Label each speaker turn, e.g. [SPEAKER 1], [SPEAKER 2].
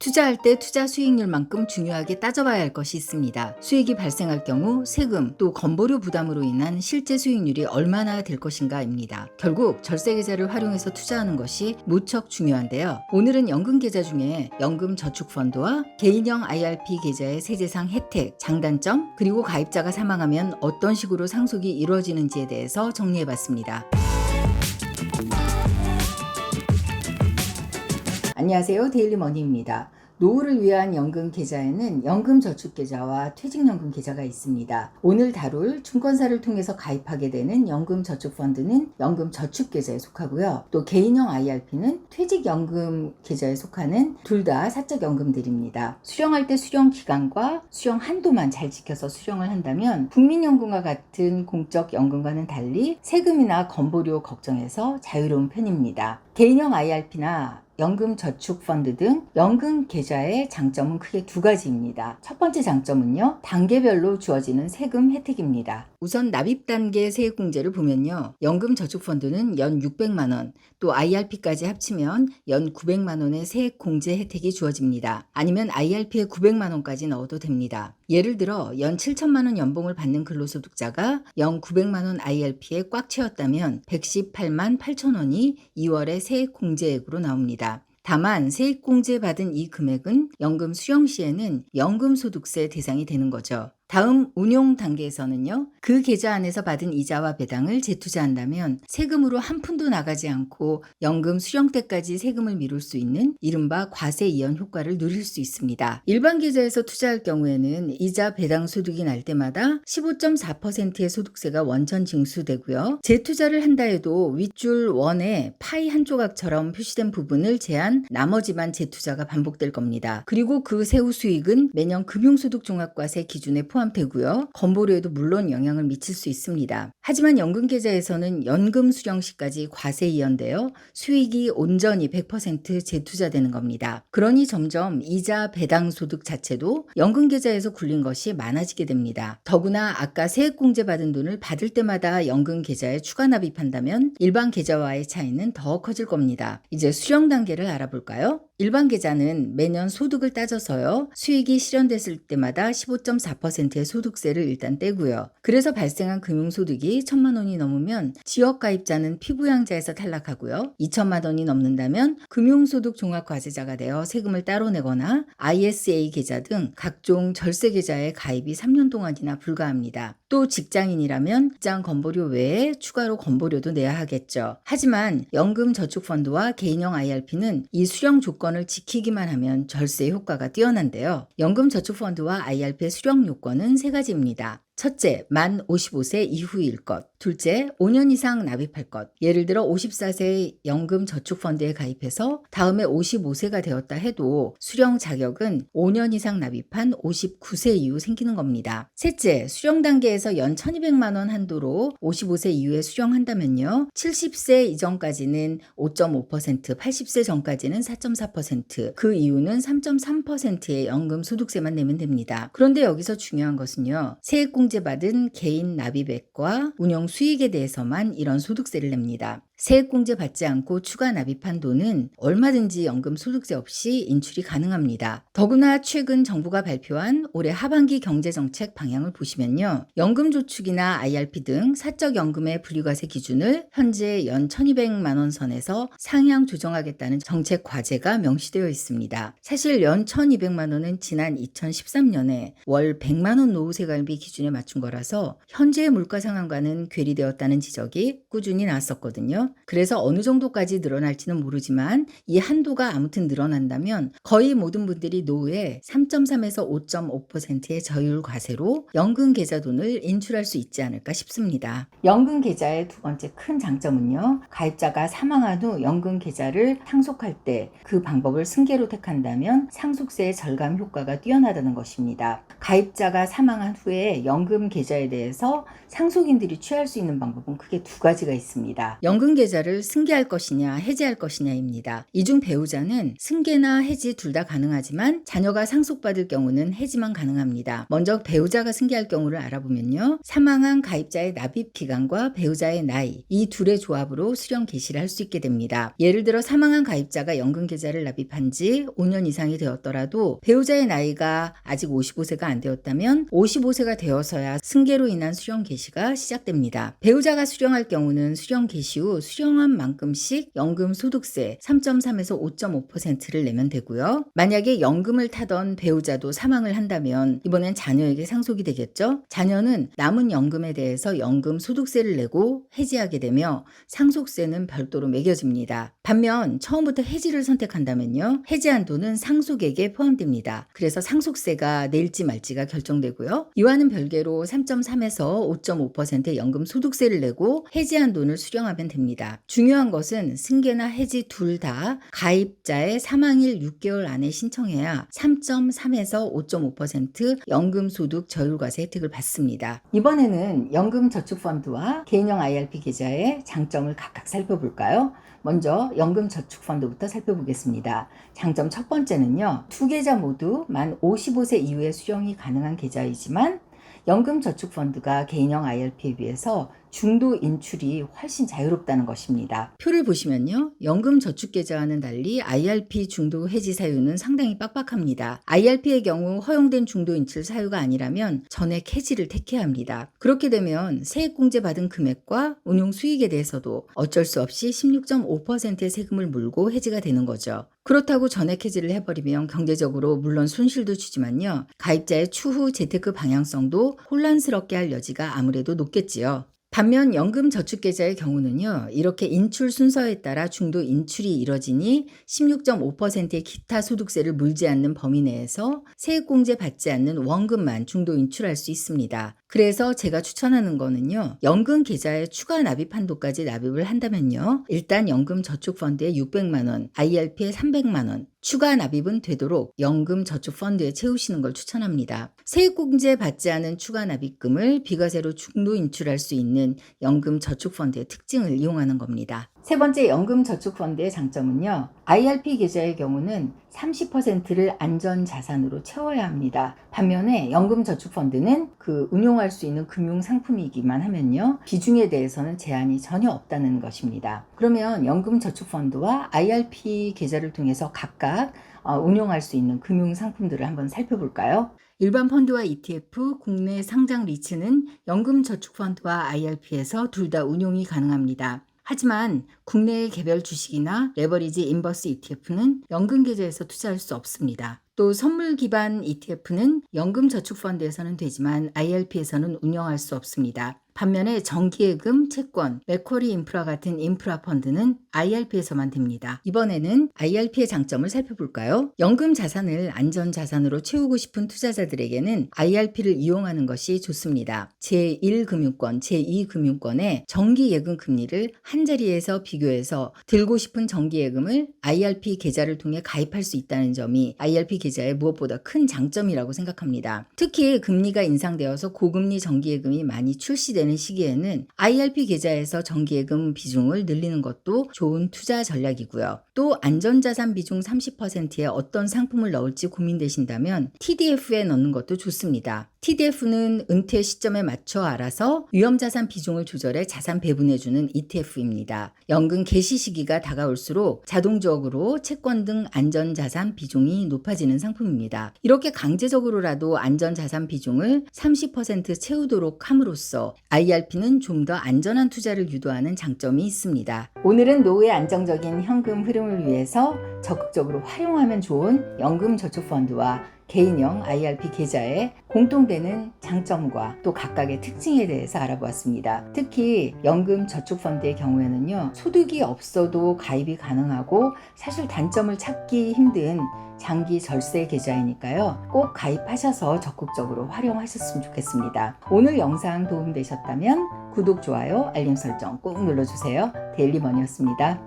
[SPEAKER 1] 투자할 때 투자 수익률만큼 중요하게 따져봐야 할 것이 있습니다. 수익이 발생할 경우 세금 또 건보료 부담으로 인한 실제 수익률이 얼마나 될 것인가입니다. 결국 절세계좌를 활용해서 투자하는 것이 무척 중요한데요. 오늘은 연금계좌 중에 연금저축펀드와 개인형 IRP 계좌의 세제상 혜택, 장단점, 그리고 가입자가 사망하면 어떤 식으로 상속이 이루어지는지에 대해서 정리해봤습니다. 안녕하세요. 데일리머니입니다. 노후를 위한 연금 계좌에는 연금저축계좌와 퇴직연금계좌가 있습니다. 오늘 다룰 증권사를 통해서 가입하게 되는 연금저축펀드는 연금저축계좌에 속하고요. 또 개인형 IRP는 퇴직연금계좌에 속하는 둘 다 사적연금들입니다. 수령할 때 수령 기간과 수령 한도만 잘 지켜서 수령을 한다면 국민연금과 같은 공적연금과는 달리 세금이나 건보료 걱정에서 자유로운 편입니다. 개인형 IRP나 연금저축펀드 등 연금계좌의 장점은 크게 두 가지입니다. 첫 번째 장점은요, 단계별로 주어지는 세금 혜택입니다. 우선 납입단계 세액공제를 보면요, 연금저축펀드는 연 600만원, 또 IRP까지 합치면 연 900만원의 세액공제 혜택이 주어집니다. 아니면 IRP에 900만원까지 넣어도 됩니다. 예를 들어 연 7천만원 연봉을 받는 근로소득자가 연 900만원 IRP에 꽉 채웠다면 118만 8천원이 2월에 세액공제액으로 나옵니다. 다만 세액공제 받은 이 금액은 연금 수령 시에는 연금소득세 대상이 되는 거죠. 다음 운용 단계에서는요, 그 계좌 안에서 받은 이자와 배당을 재투자한다면 세금으로 한 푼도 나가지 않고 연금 수령 때까지 세금을 미룰 수 있는 이른바 과세 이연 효과를 누릴 수 있습니다. 일반 계좌에서 투자할 경우에는 이자 배당 소득이 날 때마다 15.4%의 소득세가 원천 징수되고요. 재투자를 한다 해도 윗줄 원에 파이 한 조각처럼 표시된 부분을 제한 나머지만 재투자가 반복될 겁니다. 그리고 그 세후 수익은 매년 금융소득종합과세 기준에 포함되고요. 건보료에도 물론 영향을 미칠 수 있습니다. 하지만 연금계좌에서는 연금 수령 시까지 과세 이연되어 수익이 온전히 100% 재투자되는 겁니다. 그러니 점점 이자 배당 소득 자체도 연금계좌에서 굴린 것이 많아지게 됩니다. 더구나 아까 세액공제 받은 돈을 받을 때마다 연금계좌에 추가 납입한다면 일반 계좌와의 차이는 더 커질 겁니다. 이제 수령 단계를 알아볼까요? 일반 계좌는 매년 소득을 따져서요, 수익이 실현됐을 때마다 15.4%의 소득세를 일단 떼고요. 그래서 발생한 금융소득이 1천만 원이 넘으면 지역가입자는 피부양자에서 탈락하고요. 2천만 원이 넘는다면 금융소득 종합과세자가 되어 세금을 따로 내거나 ISA 계좌 등 각종 절세계좌에 가입이 3년 동안이나 불가합니다. 또 직장인이라면 직장 건보료 외에 추가로 건보료도 내야 하겠죠. 하지만 연금저축펀드와 개인형 IRP는 이 수령 조건을 지키기만 하면 절세 효과가 뛰어난데요. 연금저축펀드와 IRP의 수령 요건은 세 가지입니다. 첫째, 만 55세 이후일 것. 둘째, 5년 이상 납입할 것. 예를 들어 54세 연금저축펀드에 가입해서 다음에 55세가 되었다 해도 수령 자격은 5년 이상 납입한 59세 이후 생기는 겁니다. 셋째, 수령 단계에서 연 1200만 원 한도로 55세 이후에 수령한다면요, 70세 이전까지는 5.5%, 80세 전까지는 4.4%, 그 이후는 3.3%의 연금 소득세만 내면 됩니다. 그런데 여기서 중요한 것은요, 세액공제 받은 개인 납입액과 운용 수익에 대해서만 이런 소득세를 냅니다. 세액공제 받지 않고 추가 납입한 돈은 얼마든지 연금 소득세 없이 인출이 가능합니다. 더구나 최근 정부가 발표한 올해 하반기 경제정책 방향을 보시면요, 연금저축이나 IRP 등 사적연금의 분리과세 기준을 현재 연 1200만 원 선에서 상향 조정하겠다는 정책 과제가 명시되어 있습니다. 사실 연 1200만 원은 지난 2013년에 월 100만 원 노후세관비 기준에 맞춘 거라서 현재의 물가 상황과는 괴리되었다는 지적이 꾸준히 나왔었거든요. 그래서 어느 정도까지 늘어날지는 모르지만 이 한도가 아무튼 늘어난다면 거의 모든 분들이 노후에 3.3에서 5.5%의 저율 과세로 연금 계좌 돈을 인출할 수 있지 않을까 싶습니다. 연금 계좌의 두 번째 큰 장점은요, 가입자가 사망한 후 연금 계좌를 상속할 때 그 방법을 승계로 택한다면 상속세의 절감 효과가 뛰어나다는 것입니다. 가입자가 사망한 후에 연금 계좌에 대해서 상속인들이 취할 수 있는 방법은 크게 두 가지가 있습니다. 연금 계좌를 승계할 것이냐 해지할 것이냐입니다. 이 중 배우자는 승계나 해지 둘 다 가능하지만 자녀가 상속받을 경우는 해지만 가능합니다. 먼저 배우자가 승계할 경우를 알아보면요. 사망한 가입자의 납입 기간과 배우자의 나이, 이 둘의 조합으로 수령 개시를 할 수 있게 됩니다. 예를 들어 사망한 가입자가 연금 계좌를 납입한 지 5년 이상이 되었더라도 배우자의 나이가 아직 55세가 안 되었다면 55세가 되어서야 승계로 인한 수령 개시가 시작됩니다. 배우자가 수령할 경우는 수령 개시 후 수령한 만큼씩 연금 소득세 3.3에서 5.5%를 내면 되고요. 만약에 연금을 타던 배우자도 사망을 한다면 이번엔 자녀에게 상속이 되겠죠. 자녀는 남은 연금에 대해서 연금 소득세를 내고 해지하게 되며 상속세는 별도로 매겨집니다. 반면 처음부터 해지를 선택한다면요. 해지한 돈은 상속액에 포함됩니다. 그래서 상속세가 낼지 말지가 결정되고요. 이와는 별개로 3.3에서 5.5%의 연금 소득세를 내고 해지한 돈을 수령하면 됩니다. 중요한 것은 승계나 해지 둘 다 가입자의 사망일 6개월 안에 신청해야 3.3에서 5.5% 연금소득 저율과세 혜택을 받습니다. 이번에는 연금저축펀드와 개인형 IRP 계좌의 장점을 각각 살펴볼까요? 먼저 연금저축펀드부터 살펴보겠습니다. 장점 첫 번째는요. 두 계좌 모두 만 55세 이후에 수령이 가능한 계좌이지만 연금저축펀드가 개인형 IRP에 비해서 중도 인출이 훨씬 자유롭다는 것입니다. 표를 보시면요. 연금저축계좌와는 달리 IRP 중도 해지 사유는 상당히 빡빡합니다. IRP의 경우 허용된 중도 인출 사유가 아니라면 전액 해지를 택해야 합니다. 그렇게 되면 세액공제 받은 금액과 운용 수익에 대해서도 어쩔 수 없이 16.5%의 세금을 물고 해지가 되는 거죠. 그렇다고 전액 해지를 해버리면 경제적으로 물론 손실도 주지만요. 가입자의 추후 재테크 방향성도 혼란스럽게 할 여지가 아무래도 높겠지요. 반면 연금저축계좌의 경우는요. 이렇게 인출 순서에 따라 중도 인출이 이뤄지니 16.5%의 기타 소득세를 물지 않는 범위 내에서 세액공제 받지 않는 원금만 중도 인출할 수 있습니다. 그래서 제가 추천하는 거는요. 연금 계좌에 추가 납입 한도까지 납입을 한다면요. 일단 연금저축펀드에 600만 원, IRP에 300만 원, 추가 납입은 되도록 연금저축펀드에 채우시는 걸 추천합니다. 세액공제 받지 않은 추가 납입금을 비과세로 중도 인출할 수 있는 연금저축펀드의 특징을 이용하는 겁니다. 세 번째 연금저축펀드의 장점은요. IRP 계좌의 경우는 30%를 안전자산으로 채워야 합니다. 반면에 연금저축펀드는 운용할 수 있는 금융상품이기만 하면요. 비중에 대해서는 제한이 전혀 없다는 것입니다. 그러면 연금저축펀드와 IRP 계좌를 통해서 각각 운용할 수 있는 금융상품들을 한번 살펴볼까요? 일반 펀드와 ETF, 국내 상장 리츠는 연금저축펀드와 IRP에서 둘 다 운용이 가능합니다. 하지만 국내의 개별 주식이나 레버리지 인버스 ETF는 연금 계좌에서 투자할 수 없습니다. 또 선물 기반 ETF는 연금저축펀드에서는 되지만 IRP에서는 운영할 수 없습니다. 반면에 정기예금, 채권, 맥쿼리 인프라 같은 인프라 펀드는 IRP에서만 됩니다. 이번에는 IRP의 장점을 살펴볼까요? 연금 자산을 안전 자산으로 채우고 싶은 투자자들에게는 IRP를 이용하는 것이 좋습니다. 제1금융권, 제2금융권의 정기예금 금리를 한자리에서 비교해서 들고 싶은 정기예금을 IRP 계좌를 통해 가입할 수 있다는 점이 IRP 계좌의 무엇보다 큰 장점이라고 생각합니다. 특히 금리가 인상되어서 고금리 정기예금이 많이 출시되는 시기에는 IRP 계좌에서 정기예금 비중을 늘리는 것도 좋은 투자 전략이고요. 또 안전자산 비중 30%에 어떤 상품을 넣을지 고민되신다면 TDF에 넣는 것도 좋습니다. TDF는 은퇴 시점에 맞춰 알아서 위험자산 비중을 조절해 자산 배분해주는 ETF입니다. 연금 개시 시기가 다가올수록 자동적으로 채권 등 안전자산 비중이 높아지는 상품입니다. 이렇게 강제적으로라도 안전자산 비중을 30% 채우도록 함으로써 IRP는 좀 더 안전한 투자를 유도하는 장점이 있습니다. 오늘은 노후의 안정적인 현금 흐름을 위해서 적극적으로 활용하면 좋은 연금저축펀드와 개인형 IRP 계좌의 공통되는 장점과 또 각각의 특징에 대해서 알아보았습니다. 특히 연금저축펀드의 경우에는요. 소득이 없어도 가입이 가능하고 사실 단점을 찾기 힘든 장기 절세 계좌이니까요. 꼭 가입하셔서 적극적으로 활용하셨으면 좋겠습니다. 오늘 영상 도움되셨다면 구독, 좋아요, 알림 설정 꼭 눌러주세요. 데일리머니였습니다.